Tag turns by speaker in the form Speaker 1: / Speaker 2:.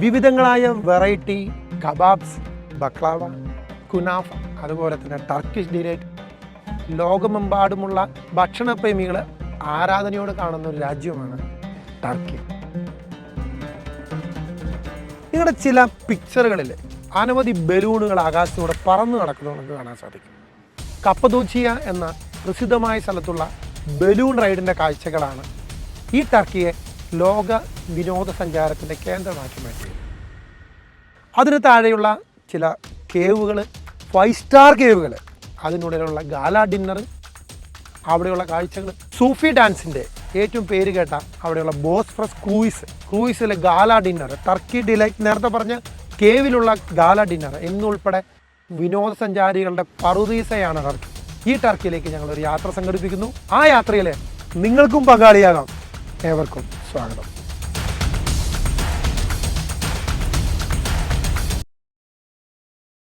Speaker 1: വിവിധങ്ങളായ variety kebabs, baklava, kunafa, അതുപോലെ തന്നെ ടർക്കിഷ് ഡിലൈറ്റ്, ലോകമെമ്പാടുമുള്ള ഭക്ഷണപ്രേമികൾ ആരാധനയോട് കാണുന്ന ഒരു രാജ്യമാണ് ടർക്കി. നിങ്ങളുടെ ചില പിക്ചറുകളിൽ അനവധി ബലൂണുകൾ ആകാശത്തൂടെ പറന്നു നടക്കുന്നത് നമുക്ക് കാണാൻ സാധിക്കും. കപ്പദോച്ചിയ എന്ന പ്രസിദ്ധമായ സ്ഥലത്തുള്ള ബലൂൺ റൈഡിൻ്റെ കാഴ്ചകളാണ് ഈ ടർക്കിയെ ലോക വിനോദസഞ്ചാരത്തിൻ്റെ കേന്ദ്രമാക്കി മാറ്റിയത്. അതിന് താഴെയുള്ള ചില കേവുകൾ, 5 സ്റ്റാർ കേവുകൾ, അതിനുള്ളിലുള്ള ഗാല ഡിന്നർ, അവിടെയുള്ള കാഴ്ചകൾ, സൂഫി ഡാൻസിൻ്റെ ഏറ്റവും പേര് കേട്ട അവിടെയുള്ള ബോസ്ഫറസ് ക്രൂയിസിലെ ഗാല ഡിന്നർ, ടർക്കി ഡിലൈറ്റ്, നേരത്തെ പറഞ്ഞ കേവിലുള്ള ഗാല ഡിന്നർ എന്നുൾപ്പെടെ വിനോദസഞ്ചാരികളുടെ പറുദീസയാണ് ടർക്കി. ഈ ടർക്കിയിലേക്ക് ഞങ്ങളൊരു യാത്ര സംഘടിപ്പിക്കുന്നു. ആ യാത്രയിൽ നിങ്ങൾക്കും പങ്കാളിയാകാം. ഏവർക്കും സ്വാഗതം.